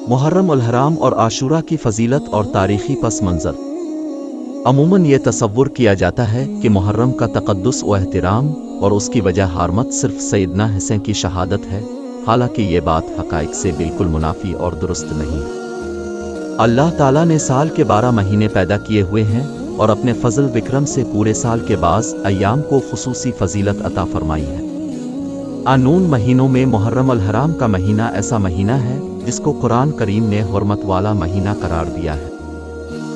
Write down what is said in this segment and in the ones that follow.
मुहर्रम उल हराम और आशूरा की फजीलत और तारीखी पस मंज़र। अमूमन ये तसव्वुर किया जाता है कि मुहर्रम का तक़द्दुस व एहतराम और उसकी वजह हारमत सिर्फ सैयदना हुसैन की शहादत है, हालांकि ये बात हक़ाइक़ से बिल्कुल मुनाफी और दुरुस्त नहीं है। अल्लाह ताला ने साल के 12 महीने पैदा किए हुए हैं और अपने फजल विक्रम से पूरे साल के बाज़ अय्याम को खुसूसी फजीलत अता फरमाई है। आनून महीनों में मुहर्रम अल हराम का महीना ऐसा महीना है जिसको कुरान करीम ने हुर्मत वाला महीना करार दिया है।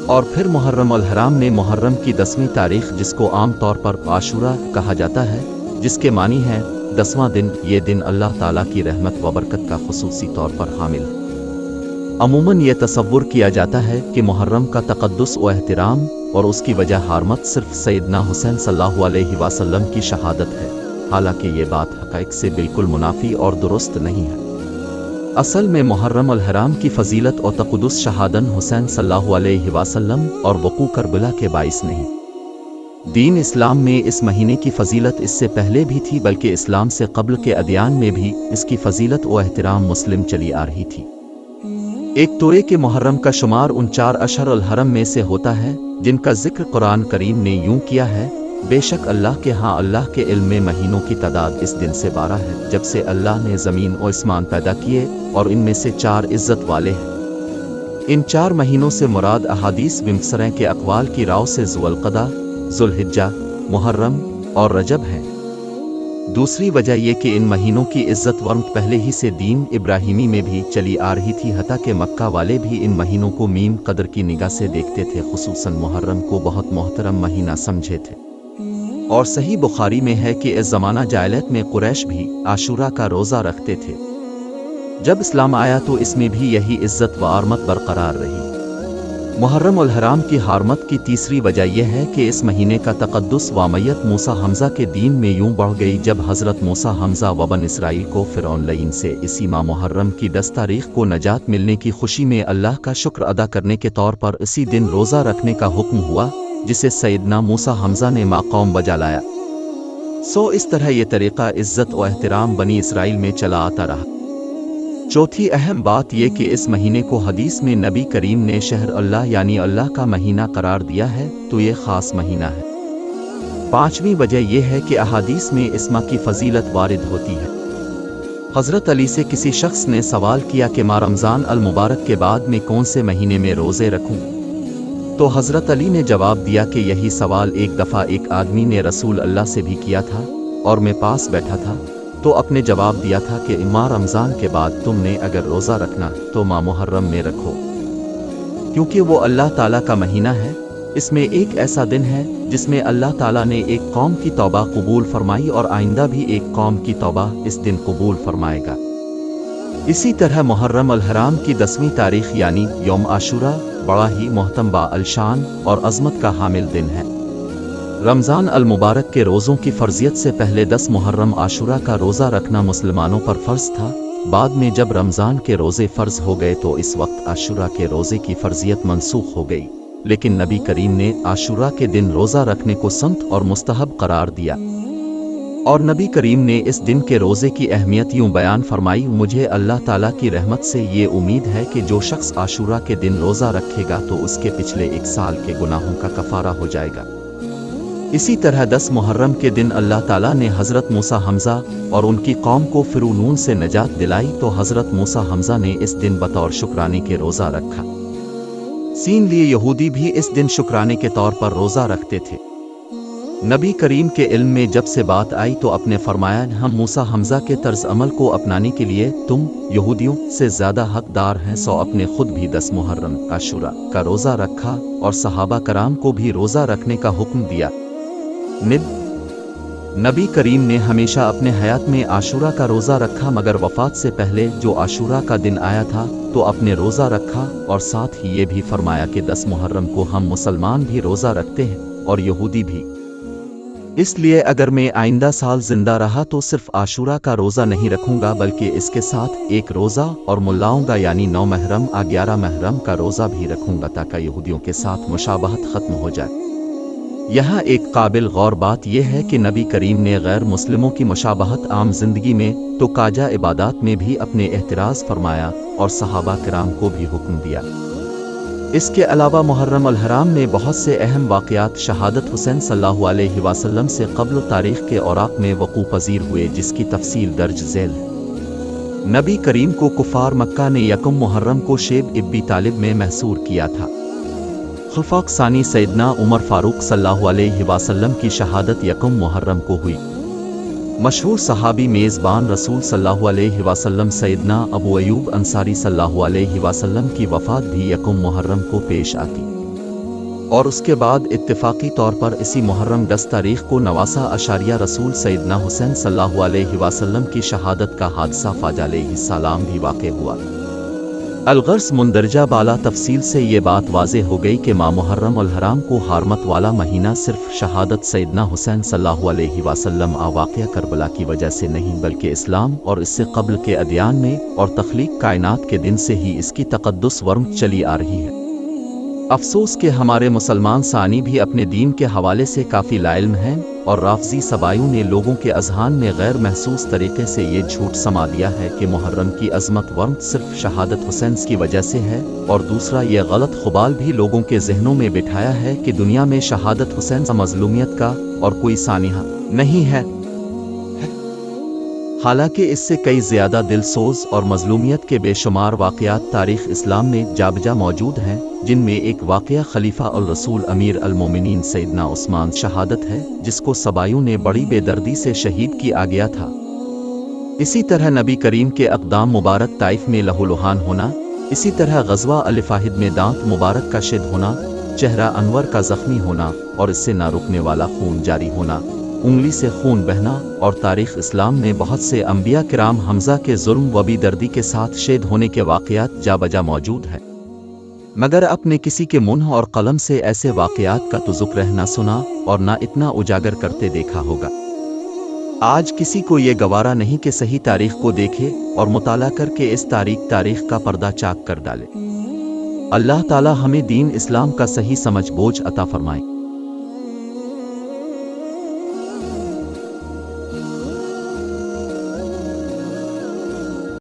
और फिर मुहर्रम अल हराम ने मुहर्रम की 10वीं तारीख, जिसको आम तौर पर आशूरा कहा जाता है, जिसके मानी है 10वां दिन, ये दिन अल्लाह ताला की रहमत व बरकत का खुसूसी तौर पर हामिल है। अमूमन ये तसव्वुर किया जाता है कि मुहर्रम का तक़द्दुस व एहतराम और उसकी वजह हारमत सिर्फ सैयदना हुसैन सल्लल्लाहु अलैहि वसल्लम की शहादत है, हालांकि ये बात हक़ाइक़ से बिल्कुल मुनाफी और दुरुस्त नहीं है। असल में मुहर्रम अल हराम की फजीलत और तक़द्दुस शहादन हुसैन सल्लल्लाहु अलैहि वसल्लम और वक़ू करबला के बाइस नहीं। दीन इस्लाम में इस महीने की फजीलत इससे पहले भी थी, बल्कि इस्लाम से क़ब्ल के अदियान में भी इसकी फजीलत व एहतराम मुस्लिम चली आ रही थी। एक तोरे के मुहर्रम का शुमार उन 4 अशहर अल हरम में से होता है जिनका जिक्र कुरान करीम ने यूं किया है, बेशक अल्लाह के यहाँ अल्लाह के इल्म में महीनों की तादाद इस दिन से 12 है जब से अल्लाह ने ज़मीन और आसमान पैदा किए, और इनमें से 4 इज़्ज़त वाले हैं। इन 4 महीनों से मुराद अहादीस बिमसरें के अक़वाल की राव से ज़ुल्क़दा, ज़ुल्हिज्जा, मुहर्रम और रजब हैं। दूसरी वजह यह कि इन महीनों की इज़्ज़त वर्म पहले ही से दीन इब्राहिमी में भी चली आ रही थी, हत्ता कि मक्का वाले भी इन महीनों को मीम कदर की निगाह से देखते थे, खुसूसन मुहर्रम को बहुत मोहतरम महीना समझे थे। और सही बुखारी में है कि इस ज़माना जाहिलियत में कुरैश भी आशूरा का रोज़ा रखते थे। जब इस्लाम आया तो इसमें भी यही इज़्ज़त व आरमत बरकरार रही। मुहर्रम उल हराम की हारमत की तीसरी वजह यह है कि इस महीने का तक़द्दुस वामयत मूसा हमज़ा के दीन में यूं बढ़ गई जब हज़रत मूसा हमज़ा व बन इसराइल को फ़िरौन लईन से इसी माह मुहर्रम की 10 तारीख को नजात मिलने की खुशी में अल्लाह का शुक्र अदा करने के तौर पर इसी दिन रोज़ा रखने का हुक्म हुआ, जिसे सैयदना मूसा हमज़ा ने माक़ौम बजा लाया। इस तरह ये तरीक़ा इज़्ज़त व एहतराम बनी इसराइल में चला आता रहा। चौथी अहम बात यह कि इस महीने को हदीस में नबी करीम ने शहर अल्लाह यानी अल्लाह का महीना करार दिया है, तो ये ख़ास महीना है। पांचवी वजह यह है कि अहादीस में इस माह की फजीलत वारिद होती है। हज़रत अली से किसी शख्स ने सवाल किया कि माह रमज़ान अल मुबारक के बाद में कौन से महीने में रोज़े रखूं? तो हज़रत अली ने जवाब दिया कि यही सवाल एक दफ़ा एक आदमी ने रसूल अल्लाह से भी किया था और मैं पास बैठा था, तो अपने जवाब दिया था कि माह रमज़ान के बाद तुमने अगर रोज़ा रखना तो माह मुहर्रम में रखो, क्योंकि वो अल्लाह ताला का महीना है। इसमें एक ऐसा दिन है जिसमें अल्लाह ताला ने एक कौम की तौबा कबूल फरमाई और आइंदा भी एक कौम की तौबा इस दिन कबूल फरमाएगा। इसी तरह मुहर्रम अल हराम की 10वीं तारीख यानी यौम आशूरा बड़ा ही मोहतरम बाअल-शान और अज़मत का हामिल दिन है। रमज़ान अल मुबारक के रोज़ों की फ़र्ज़ियत से पहले 10 मुहर्रम आशूरा का रोज़ा रखना मुसलमानों पर फ़र्ज़ था। बाद में जब रमज़ान के रोज़े फ़र्ज़ हो गए तो इस वक्त आशूरा के रोज़े की फ़र्ज़ियत मनसूख हो गई, लेकिन नबी करीम ने आशूरा के दिन रोज़ा रखने को सुन्नत और मुस्तहब करार दिया। और नबी करीम ने इस दिन के रोज़े की अहमियत यूं बयान फरमाई, मुझे अल्लाह ताला की रहमत से ये उम्मीद है कि जो शख्स आशूरा के दिन रोज़ा रखेगा तो उसके पिछले 1 साल के गुनाहों का कफ़ारा हो जाएगा। इसी तरह 10 मुहर्रम के दिन अल्लाह ताला ने हज़रत मूसा हमज़ा और उनकी कौम को फ़िरौन से नजात दिलाई, तो हज़रत मूसा हमज़ा ने इस दिन बतौर शुक्राने के रोज़ा रखा। सीन लिए यहूदी भी इस दिन शुक्राने के तौर पर रोज़ा रखते थे। नबी करीम के इल्म में जब से बात आई तो अपने फरमाया, हम मूसा हमज़ा के तर्ज अमल को अपनाने के लिए तुम यहूदियों से ज़्यादा हकदार हैं। अपने खुद भी 10 मुहर्रम आशूरा का रोज़ा रखा और सहाबा कराम को भी रोज़ा रखने का हुक्म दिया। नबी करीम ने हमेशा अपने हयात में आशूरा का रोज़ा रखा, मगर वफ़ात से पहले जो आशूरा का दिन आया था तो अपने रोज़ा रखा, और साथ ही ये भी फरमाया कि 10 मुहर्रम को हम मुसलमान भी रोज़ा रखते हैं और यहूदी भी। इसलिए अगर मैं आइंदा साल जिंदा रहा तो सिर्फ आशूरा का रोज़ा नहीं रखूंगा, बल्कि इसके साथ एक रोज़ा और मुल्लाओं का यानी 9 मुहर्रम 11 मुहर्रम का रोज़ा भी रखूंगा, ताकि यहूदियों के साथ मुशाबहत ख़त्म हो जाए। यहाँ एक काबिल गौर बात यह है कि नबी करीम ने गैर मुस्लिमों की मुशाबहत आम जिंदगी में तो काजा इबादत में भी अपने एहतराज फरमाया और सहाबा किराम को भी हुक्म दिया। इसके अलावा मुहर्रम अल हराम में बहुत से अहम वाक़यात शहादत हुसैन सल्लल्लाहु अलैहि वसल्लम से क़ब्ल तारीख़ के औराक़ में वक़ू पज़ीर हुए, जिसकी तफसील दर्ज झैल है। नबी करीम को कुफ़ार मक्का ने यकम मुहर्रम को शेब इब्बी तालिब में महसूर किया था। खुलफ़ा सानी सैयदना उमर फ़ारूक सल्लल्लाहु अलैहि वसल्लम की शहादत यकम मुहर्रम को हुई। मशहूर सहाबी मेज़बान रसूल सल्लल्लाहु अलैहि वसल्लम सैयदना अबू अयूब अंसारी सल्लल्लाहु अलैहि वसल्लम की वफ़ात भी यकम मुहर्रम को पेश आती और उसके बाद इत्तिफ़ाक़ी तौर पर इसी मुहर्रम 10 तारीख़ को नवासा अशारिया रसूल सैयदना हुसैन सल्लल्लाहु अलैहि वसल्लम की शहादत का हादसा फ़ाजा अलैहिस्सलाम भी वाक़े हुआ। अलगर्स मुंदरजा बाला तफसील से ये बात वाज़ेह हो गई कि माह मुहर्रम अल हराम को हारमत वाला महीना सिर्फ शहादत सैयदना हुसैन सल्लल्लाहु अलैहि वसल्लम वाक़या करबला की वजह से नहीं, बल्कि इस्लाम और इससे क़ब्ल के अदियान में और तख्लीक कायनात के दिन से ही इसकी तक़द्दुस वरम चली आ रही है। अफसोस कि हमारे मुसलमान सानी भी अपने दीन के हवाले से काफ़ी लाइल्म हैं और राफ़ज़ी सबाइयों ने लोगों के अज़हान में गैर महसूस तरीके से ये झूठ समा दिया है कि मुहर्रम की अज़मत वरम सिर्फ शहादत हुसैन की वजह से है, और दूसरा ये गलत खुबाल भी लोगों के जहनों में बिठाया है कि दुनिया में शहादत हुसैन मज़लूमियत का और कोई सानिहा नहीं है। हालांकि इससे कई ज़्यादा दिलसोज और मज़लूमियत के बेशुमार वाक़यात तारीख़ इस्लाम में जाबजा मौजूद हैं, जिनमें एक वाक़या खलीफा अल रसूल अमीर अल मोमिनीन सैयदना उस्मान शहादत है, जिसको सबाइयों ने बड़ी बेदर्दी से शहीद किया गया था। इसी तरह नबी करीम के अक़दाम मुबारक ताइफ में लहूलुहान होना, इसी तरह ग़ज़वा अल-फ़ाहिद में दांत मुबारक का शिद होना, चेहरा अनवर का ज़ख्मी होना और इससे ना रुकने वाला खून जारी होना, उंगली से खून बहना, और तारीख़ इस्लाम में बहुत से अंबिया किराम हमज़ा के जुर्म व बेदर्दी के साथ शेद होने के वाक़यात जाबजा मौजूद है, मगर अपने किसी के मुंह और कलम से ऐसे वाक़यात का तो ज़िक्र न सुना और ना इतना उजागर करते देखा होगा। आज किसी को ये गवारा नहीं कि सही तारीख़ को देखे और मुताला करके इस तारीख़ का पर्दा चाक कर डाले। अल्लाह ताला हमें दीन इस्लाम का सही समझ बोझ अता फरमाए।